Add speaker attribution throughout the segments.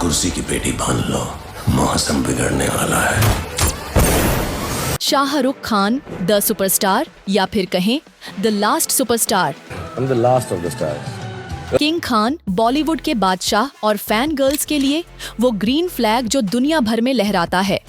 Speaker 1: कुर्सी की पेटी बांध लो, मौसम बिगड़ने वाला है।
Speaker 2: शाहरुख खान द सुपरस्टार या फिर कहें the last superstar.
Speaker 1: I'm the last of the stars.
Speaker 2: King Khan Bollywood के बादशाह और फैन गर्ल्स के लिए वो ग्रीन फ्लैग जो दुनिया भर में लहराता है।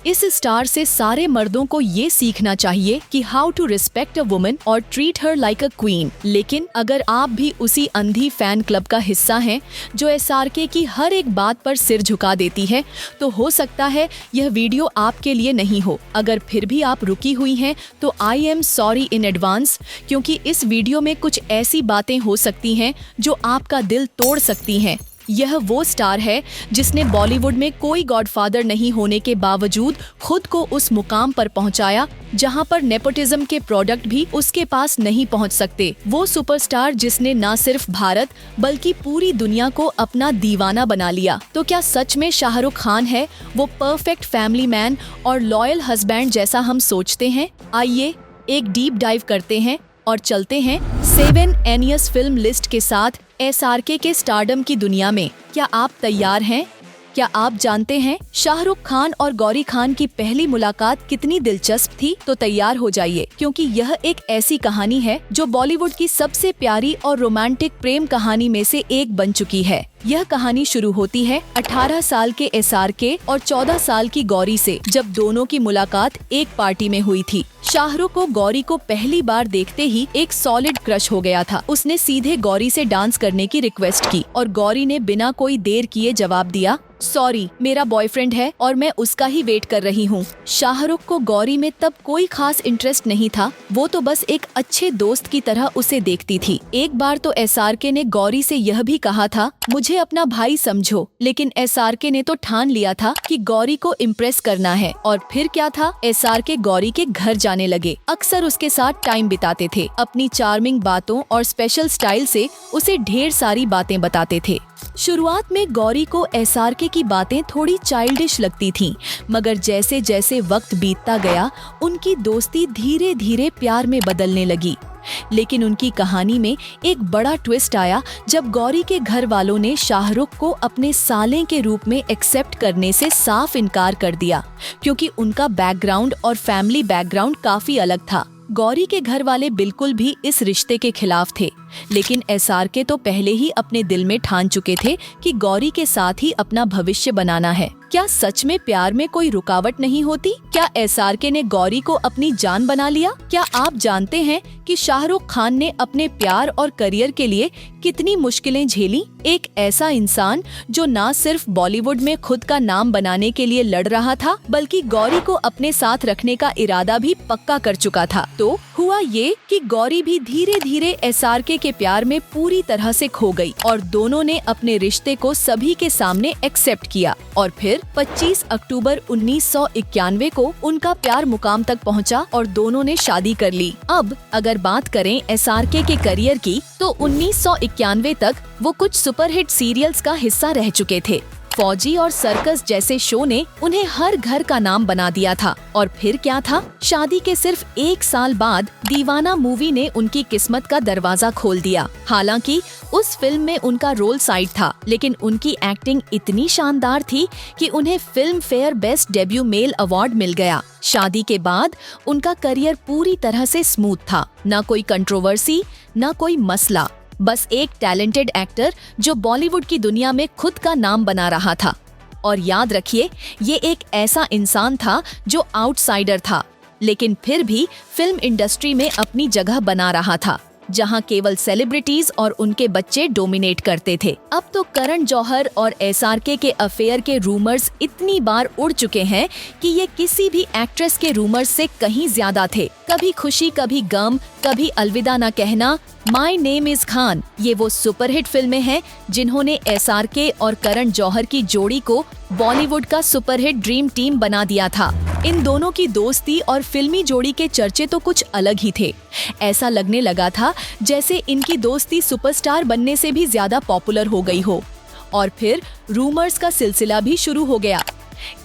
Speaker 2: इस स्टार से सारे मर्दों को ये सीखना चाहिए कि how to respect a woman और treat her like a queen. लेकिन अगर आप भी उसी अंधी फैन क्लब का हिस्सा हैं जो एसआरके की हर एक बात पर सिर झुका देती है, तो हो सकता है यह वीडियो आपके लिए नहीं हो। अगर फिर भी आप रुकी हुई हैं तो I am sorry in advance, क्योंकि इस वीडियो में कुछ ऐसी बातें हो सकती हैं जो आपका दिल तोड़ सकती हैं। यह वो स्टार है जिसने बॉलीवुड में कोई गॉडफादर नहीं होने के बावजूद खुद को उस मुकाम पर पहुंचाया जहां पर नेपोटिज्म के प्रोडक्ट भी उसके पास नहीं पहुंच सकते। वो सुपरस्टार जिसने न सिर्फ भारत बल्कि पूरी दुनिया को अपना दीवाना बना लिया। तो क्या सच में शाहरुख खान है वो परफेक्ट फैमिली मैन और लॉयल हस्बैंड जैसा हम सोचते हैं? आइए एक डीप डाइव करते हैं और चलते हैं 7 एनियस फिल्म लिस्ट के साथ एसआरके के स्टारडम की दुनिया में। क्या आप तैयार हैं? क्या आप जानते हैं शाहरुख खान और गौरी खान की पहली मुलाकात कितनी दिलचस्प थी? तो तैयार हो जाइए, क्योंकि यह एक ऐसी कहानी है जो बॉलीवुड की सबसे प्यारी और रोमांटिक प्रेम कहानी में से एक बन चुकी है। यह कहानी शुरू होती है 18 साल के एसआरके और 14 साल की गौरी से, जब दोनों की मुलाकात एक पार्टी में हुई थी। शाहरुख को गौरी को पहली बार देखते ही एक सॉलिड क्रश हो गया था। उसने सीधे गौरी से डांस करने की रिक्वेस्ट की और गौरी ने बिना कोई देर किए जवाब दिया, सॉरी मेरा बॉयफ्रेंड है और मैं उसका ही वेट कर रही हूँ। शाहरुख को गौरी में तब कोई खास इंटरेस्ट नहीं था, वो तो बस एक अच्छे दोस्त की तरह उसे देखती थी। एक बार तो एसआरके ने गौरी से यह भी कहा था, मुझे अपना भाई समझो, लेकिन एसआरके ने तो ठान लिया था कि गौरी को इम्प्रेस करना है। और फिर क्या था, एसआरके गौरी के घर जाने लगे, अक्सर उसके साथ टाइम बिताते थे, अपनी चार्मिंग बातों और स्पेशल स्टाइल से उसे ढेर सारी बातें बताते थे। शुरुआत में गौरी को एसआरके की बातें थोड़ी चाइल्डिश लगती थीं, मगर जैसे जैसे वक्त बीतता गया उनकी दोस्ती धीरे धीरे प्यार में बदलने लगी। लेकिन उनकी कहानी में एक बड़ा ट्विस्ट आया जब गौरी के घर वालों ने शाहरुख को अपने साले के रूप में एक्सेप्ट करने से साफ इनकार कर दिया, क्योंकि उनका बैकग्राउंड और फैमिली बैकग्राउंड काफी अलग था। गौरी के घर वाले बिल्कुल भी इस रिश्ते के खिलाफ थे, लेकिन एसआरके तो पहले ही अपने दिल में ठान चुके थे कि गौरी के साथ ही अपना भविष्य बनाना है। क्या सच में प्यार में कोई रुकावट नहीं होती? क्या एसआरके ने गौरी को अपनी जान बना लिया? क्या आप जानते हैं कि शाहरुख खान ने अपने प्यार और करियर के लिए कितनी मुश्किलें झेली? एक ऐसा इंसान जो न सिर्फ बॉलीवुड में खुद का नाम बनाने के लिए लड़ रहा था, बल्कि गौरी को अपने साथ रखने का इरादा भी पक्का कर चुका था। तो हुआ ये कि गौरी भी धीरे धीरे एसआरके के प्यार में पूरी तरह से खो गई और दोनों ने अपने रिश्ते को सभी के सामने एक्सेप्ट किया। और फिर 25 अक्टूबर 1991 को उनका प्यार मुकाम तक पहुंचा और दोनों ने शादी कर ली। अब अगर बात करें एसआरके के करियर की, तो 1991 तक वो कुछ सुपरहिट सीरियल्स का हिस्सा रह चुके थे। फौजी और सर्कस जैसे शो ने उन्हें हर घर का नाम बना दिया था। और फिर क्या था, शादी के सिर्फ 1 साल बाद दीवाना मूवी ने उनकी किस्मत का दरवाजा खोल दिया। हालांकि उस फिल्म में उनका रोल साइड था, लेकिन उनकी एक्टिंग इतनी शानदार थी कि उन्हें Filmfare best debut male award मिल गया। शादी के बाद उनका करियर पूरी तरह से स्मूथ था, न कोई कंट्रोवर्सी, न कोई मसला, बस एक टैलेंटेड एक्टर जो बॉलीवुड की दुनिया में खुद का नाम बना रहा था। और याद रखिए, ये एक ऐसा इंसान था जो आउटसाइडर था, लेकिन फिर भी फिल्म इंडस्ट्री में अपनी जगह बना रहा था, जहां केवल सेलिब्रिटीज और उनके बच्चे डोमिनेट करते थे। अब तो करण जौहर और एसआरके के अफेयर के रूमर्स इतनी बार उड़ चुके हैं कि ये किसी भी एक्ट्रेस के रूमर्स से कहीं ज्यादा थे। कभी खुशी, कभी गम, कभी अलविदा ना कहना, माई नेम इज खान, ये वो सुपरहिट फिल्में हैं जिन्होंने एसआरके और करण जौहर की जोड़ी को बॉलीवुड का सुपरहिट ड्रीम टीम बना दिया था। इन दोनों की दोस्ती और फिल्मी जोड़ी के चर्चे तो कुछ अलग ही थे। ऐसा लगने लगा था जैसे इनकी दोस्ती सुपरस्टार बनने से भी ज्यादा पॉपुलर हो गई हो। और फिर रूमर्स का सिलसिला भी शुरू हो गया।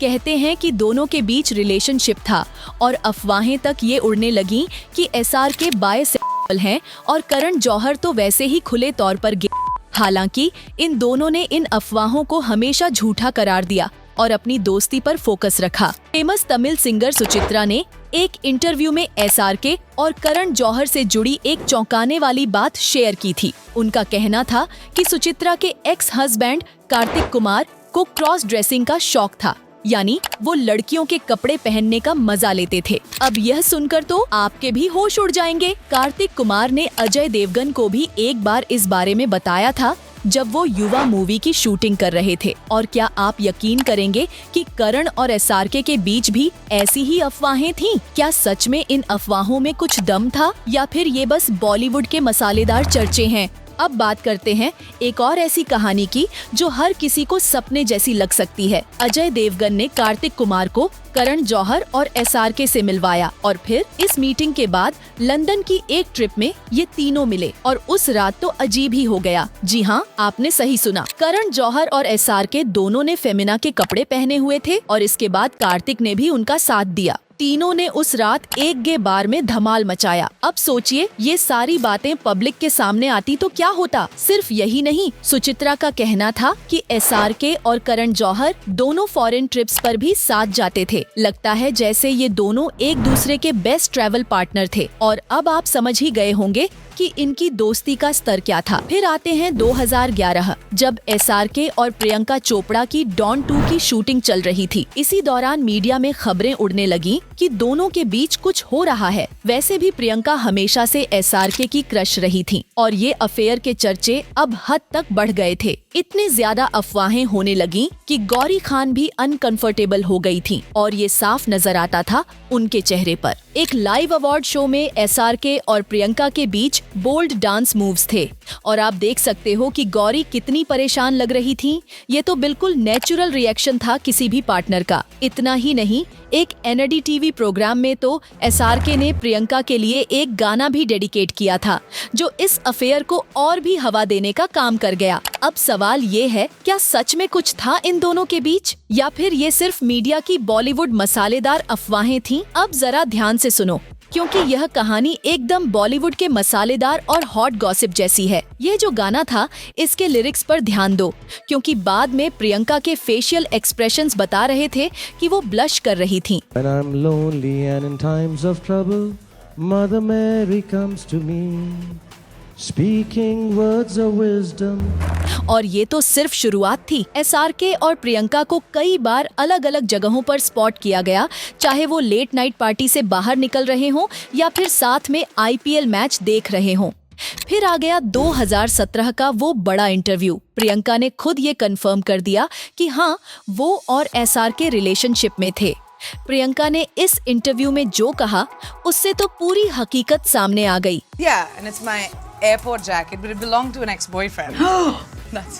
Speaker 2: कहते हैं कि दोनों के बीच रिलेशनशिप था और अफवाहें तक ये उड़ने लगी कि एसआरके बायसेक्सुअल हैं और करण जौहर तो वैसे ही खुले तौर पर गे। हालांकि इन दोनों ने इन अफवाहों को हमेशा झूठा करार दिया और अपनी दोस्ती पर फोकस रखा। फेमस तमिल सिंगर सुचित्रा ने एक इंटरव्यू में एसआरके और करण जौहर से जुड़ी एक चौंकाने वाली बात शेयर की थी। उनका कहना था कि सुचित्रा के एक्स हस्बैंड कार्तिक कुमार को क्रॉस ड्रेसिंग का शौक था, यानी वो लड़कियों के कपड़े पहनने का मजा लेते थे। अब यह सुनकर तो आपके भी होश उड़ जाएंगे। कार्तिक कुमार ने अजय देवगन को भी एक बार इस बारे में बताया था जब वो युवा मूवी की शूटिंग कर रहे थे। और क्या आप यकीन करेंगे कि करण और एसआरके के बीच भी ऐसी ही अफवाहें थीं? क्या सच में इन अफवाहों में कुछ दम था या फिर ये बस बॉलीवुड के मसालेदार चर्चे हैं? अब बात करते हैं एक और ऐसी कहानी की जो हर किसी को सपने जैसी लग सकती है। अजय देवगन ने कार्तिक कुमार को करण जौहर और एसआरके से मिलवाया और फिर इस मीटिंग के बाद लंदन की एक ट्रिप में ये तीनों मिले और उस रात तो अजीब ही हो गया। जी हाँ, आपने सही सुना। करण जौहर और एसआरके दोनों ने फेमिना के कपड़े पहने हुए थे और इसके बाद कार्तिक ने भी उनका साथ दिया। तीनों ने उस रात एक गे बार में धमाल मचाया। अब सोचिए, ये सारी बातें पब्लिक के सामने आती तो क्या होता। सिर्फ यही नहीं, सुचित्रा का कहना था कि एसआरके और करण जौहर दोनों फॉरेन ट्रिप्स पर भी साथ जाते थे। लगता है जैसे ये दोनों एक दूसरे के बेस्ट ट्रैवल पार्टनर थे। और अब आप समझ ही गए होंगे कि इनकी दोस्ती का स्तर क्या था। फिर आते हैं 2011, जब एसआरके और प्रियंका चोपड़ा की डॉन 2 की शूटिंग चल रही थी। इसी दौरान मीडिया में खबरें उड़ने लगी कि दोनों के बीच कुछ हो रहा है। वैसे भी प्रियंका हमेशा से एसआरके की क्रश रही थी और ये अफेयर के चर्चे अब हद तक बढ़ गए थे। इतने ज्यादा अफवाहें होने लगी कि गौरी खान भी अनकंफर्टेबल हो गई थी और ये साफ नजर आता था उनके चेहरे पर। एक लाइव अवार्ड शो में एसआरके और प्रियंका के बीच बोल्ड डांस मूव्स थे और आप देख सकते हो कि गौरी कितनी परेशान लग रही थी। ये तो बिल्कुल नेचुरल रिएक्शन था किसी भी पार्टनर का। इतना ही नहीं, एक एनडी टीवी प्रोग्राम में तो एसआरके ने प्रियंका के लिए एक गाना भी डेडिकेट किया था जो इस अफेयर को और भी हवा देने का काम कर गया। अब सवाल ये है, क्या सच में कुछ था इन दोनों के बीच या फिर ये सिर्फ मीडिया की बॉलीवुड मसालेदार अफवाहें थीं? अब जरा ध्यान से सुनो, क्योंकि यह कहानी एकदम बॉलीवुड के मसालेदार और हॉट गॉसिप जैसी है। ये जो गाना था, इसके लिरिक्स पर ध्यान दो, क्योंकि बाद में प्रियंका के फेशियल एक्सप्रेशंस बता रहे थे कि वो ब्लश कर रही थीं।
Speaker 3: When I'm lonely and in times of trouble, Mother Mary comes to me, speaking words of wisdom.
Speaker 2: और ये तो सिर्फ शुरुआत थी। एसआरके और प्रियंका को कई बार अलग अलग जगहों पर स्पॉट किया गया, चाहे वो लेट नाइट पार्टी से बाहर निकल रहे हों या फिर साथ में आईपीएल मैच देख रहे हों। फिर आ गया 2017 का वो बड़ा इंटरव्यू। प्रियंका ने खुद ये कंफर्म कर दिया कि हाँ, वो और एसआरके रिलेशनशिप में थे। प्रियंका ने इस इंटरव्यू में जो कहा, उससे तो पूरी हकीकत सामने आ गई।
Speaker 4: Yeah, and it's my airport jacket, but it belonged to an ex-boyfriend. That's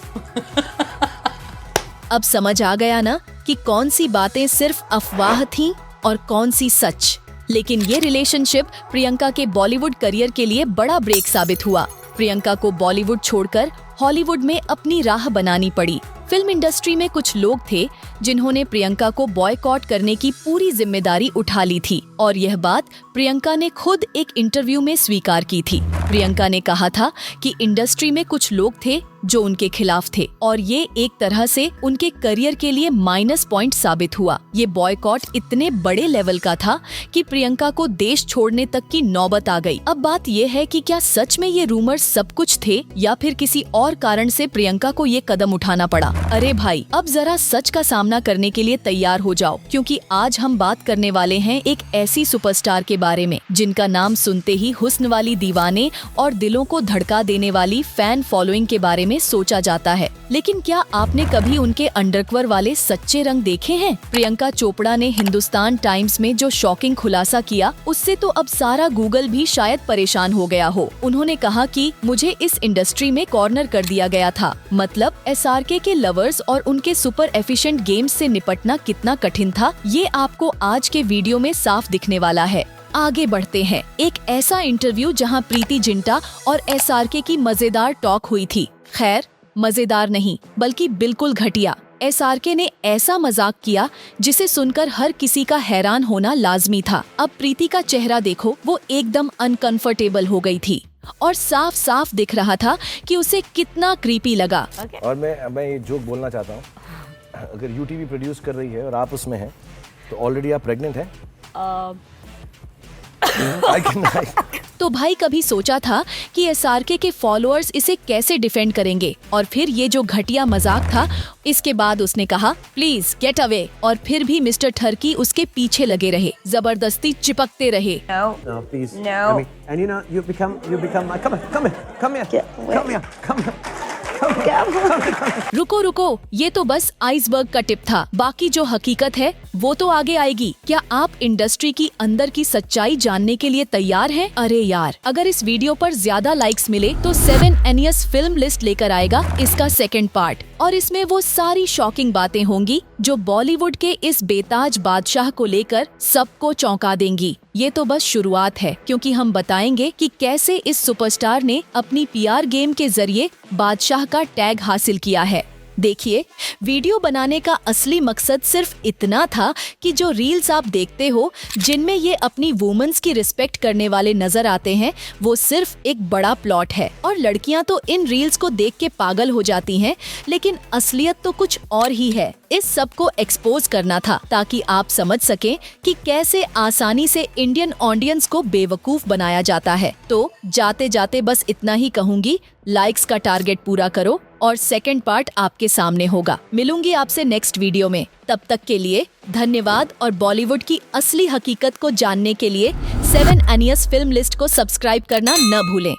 Speaker 2: अब समझ आ गया ना कि कौन सी बातें सिर्फ अफवाह थीं और कौन सी सच। लेकिन ये रिलेशनशिप प्रियंका के बॉलीवुड करियर के लिए बड़ा ब्रेक साबित हुआ। प्रियंका को बॉलीवुड छोड़कर हॉलीवुड में अपनी राह बनानी पड़ी। फिल्म इंडस्ट्री में कुछ लोग थे जिन्होंने प्रियंका को बॉयकॉट करने की पूरी जिम्मेदारी उठा ली थी और यह बात प्रियंका ने खुद एक इंटरव्यू में स्वीकार की थी। प्रियंका ने कहा था कि इंडस्ट्री में कुछ लोग थे जो उनके खिलाफ थे और ये एक तरह से उनके करियर के लिए माइनस पॉइंट साबित हुआ। ये बॉयकॉट इतने बड़े लेवल का था कि प्रियंका को देश छोड़ने तक की नौबत आ गई। अब बात ये है कि क्या सच में ये रूमर्स सब कुछ थे या फिर किसी और कारण से प्रियंका को ये कदम उठाना पड़ा। अरे भाई, अब जरा सच का सामना करने के लिए तैयार हो जाओ, क्योंकि आज हम बात करने वाले हैं एक ऐसी सुपरस्टार के बारे में जिनका नाम सुनते ही हुस्न वाली दीवाने और दिलों को धड़का देने वाली फैन फॉलोइंग के बारे में सोचा जाता है। लेकिन क्या आपने कभी उनके अंडरकवर वाले सच्चे रंग देखे हैं? प्रियंका चोपड़ा ने हिंदुस्तान टाइम्स में जो शॉकिंग खुलासा किया, उससे तो अब सारा गूगल भी शायद परेशान हो गया हो। उन्होंने कहा कि मुझे इस इंडस्ट्री में कॉर्नर कर दिया गया था। मतलब एसआरके के लवर्स और उनके सुपर एफिशिएंट गेम्स से निपटना कितना कठिन था, ये आपको आज के वीडियो में साफ दिखने वाला है। आगे बढ़ते हैं। एक ऐसा इंटरव्यू जहां प्रीति जिंटा और एसआरके की मजेदार टॉक हुई थी। खैर, मजेदार नहीं बल्कि बिल्कुल घटिया। एसआरके ने ऐसा मजाक किया जिसे सुनकर हर किसी का हैरान होना लाजमी था। अब प्रीति का चेहरा देखो, वो एकदम अनकंफर्टेबल हो गई थी। और साफ साफ दिख रहा था कि उसे कितना क्रीपी लगा।
Speaker 3: और मैं ये जोक बोलना चाहता हूँ, अगर यूटीवी प्रोड्यूस कर रही है और आप उसमें हैं तो ऑलरेडी आप प्रेग्नेंट हैं।
Speaker 2: तो भाई कभी सोचा था कि एसआरके के फॉलोअर्स इसे कैसे डिफेंड करेंगे? और फिर ये जो घटिया मजाक था, इसके बाद उसने कहा प्लीज गेट अवे, और फिर भी मिस्टर ठर्की उसके पीछे लगे रहे, जबरदस्ती चिपकते रहे।
Speaker 5: No,
Speaker 6: please.
Speaker 5: No.
Speaker 6: Let me, and you know, you become like, come here.
Speaker 2: रुको, ये तो बस आइसबर्ग का टिप था, बाकी जो हकीकत है वो तो आगे आएगी। क्या आप इंडस्ट्री की अंदर की सच्चाई जानने के लिए तैयार हैं? अरे यार, अगर इस वीडियो पर ज्यादा लाइक्स मिले तो 7 एनियस फिल्म लिस्ट लेकर आएगा इसका सेकंड पार्ट, और इसमें वो सारी शॉकिंग बातें होंगी जो बॉलीवुड के इस बेताज बादशाह को लेकर सबको चौंका देंगी। ये तो बस शुरुआत है, क्योंकि हम बताएंगे कि कैसे इस सुपरस्टार ने अपनी पीआर गेम के जरिए बादशाह का टैग हासिल किया है। देखिए, वीडियो बनाने का असली मकसद सिर्फ इतना था कि जो रील्स आप देखते हो जिनमें ये अपनी वुमेन्स की रिस्पेक्ट करने वाले नजर आते हैं, वो सिर्फ एक बड़ा प्लॉट है, और लड़कियां तो इन रील्स को देख के पागल हो जाती हैं, लेकिन असलियत तो कुछ और ही है। इस सब को एक्सपोज करना था ताकि आप समझ सकें कि कैसे आसानी से इंडियन ऑडियंस को बेवकूफ बनाया जाता है। तो जाते जाते बस इतना ही कहूंगी, लाइक्स का टारगेट पूरा करो और सेकंड पार्ट आपके सामने होगा। मिलूंगी आपसे नेक्स्ट वीडियो में, तब तक के लिए धन्यवाद। और बॉलीवुड की असली हकीकत को जानने के लिए 7 एनियस फिल्म लिस्ट को सब्सक्राइब करना न भूलें।